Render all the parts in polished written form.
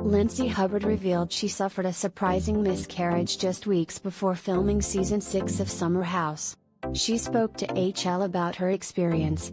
Lindsay Hubbard revealed she suffered a surprising miscarriage just weeks before filming season 6 of Summer House. She spoke to HL about her experience.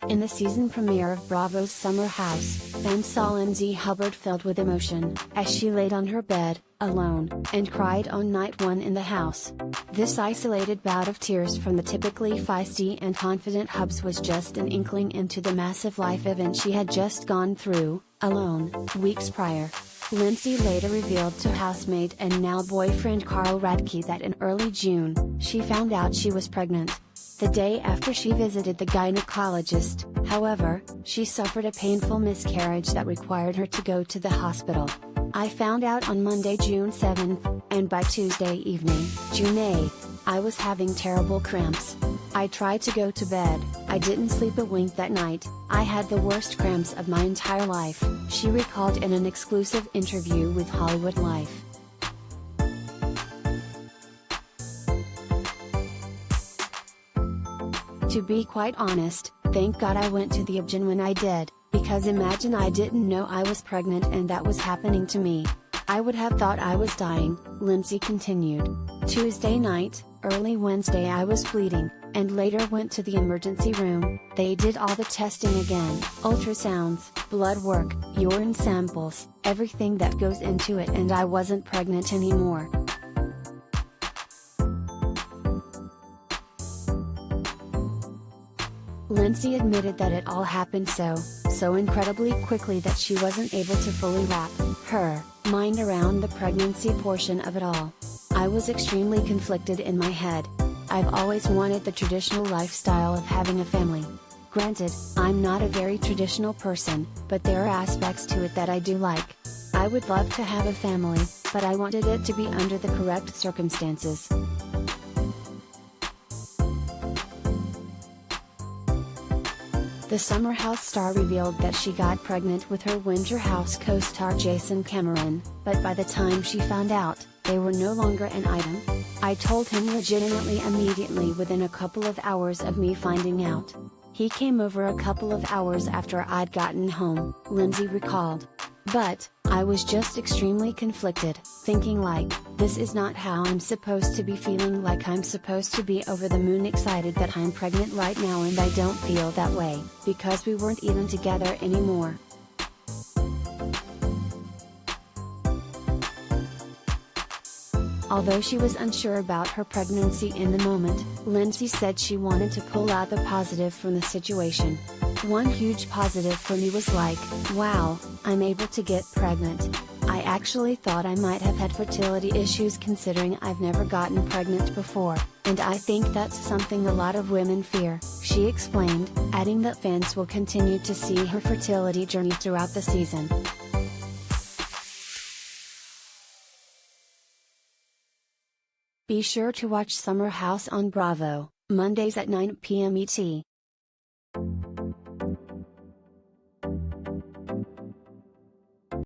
In the season premiere of Bravo's Summer House, fans saw Lindsay Hubbard filled with emotion, as she laid on her bed, alone, and cried on night 1 in the house. This isolated bout of tears from the typically feisty and confident Hubbs was just an inkling into the massive life event she had just gone through, alone, weeks prior. Lindsay later revealed to housemate and now boyfriend Carl Radke that in early June, she found out she was pregnant. The day after she visited the gynecologist, however, she suffered a painful miscarriage that required her to go to the hospital. I found out on Monday, June 7th, and by Tuesday evening, June 8th, I was having terrible cramps. I tried to go to bed, I didn't sleep a wink that night, I had the worst cramps of my entire life, she recalled in an exclusive interview with Hollywood Life. To be quite honest, thank God I went to the OB-GYN when I did, because imagine I didn't know I was pregnant and that was happening to me. I would have thought I was dying, Lindsay continued. Tuesday night, early Wednesday I was bleeding, and later went to the emergency room. They did all the testing again, ultrasounds, blood work, urine samples, everything that goes into it, and I wasn't pregnant anymore. Lindsay admitted that it all happened so incredibly quickly that she wasn't able to fully wrap her mind around the pregnancy portion of it all. I was extremely conflicted in my head. I've always wanted the traditional lifestyle of having a family. Granted, I'm not a very traditional person, but there are aspects to it that I do like. I would love to have a family, but I wanted it to be under the correct circumstances. The Summer House star revealed that she got pregnant with her Winter House co-star Jason Cameron, but by the time she found out, they were no longer an item. I told him legitimately immediately within a couple of hours of me finding out. He came over a couple of hours after I'd gotten home, Lindsay recalled. But, I was just extremely conflicted, thinking like, this is not how I'm supposed to be feeling, like I'm supposed to be over the moon excited that I'm pregnant right now, and I don't feel that way, because we weren't even together anymore. Although she was unsure about her pregnancy in the moment, Lindsay said she wanted to pull out the positive from the situation. One huge positive for me was like, wow, I'm able to get pregnant. I actually thought I might have had fertility issues considering I've never gotten pregnant before, and I think that's something a lot of women fear, she explained, adding that fans will continue to see her fertility journey throughout the season. Be sure to watch Summer House on Bravo, Mondays at 9 p.m. ET.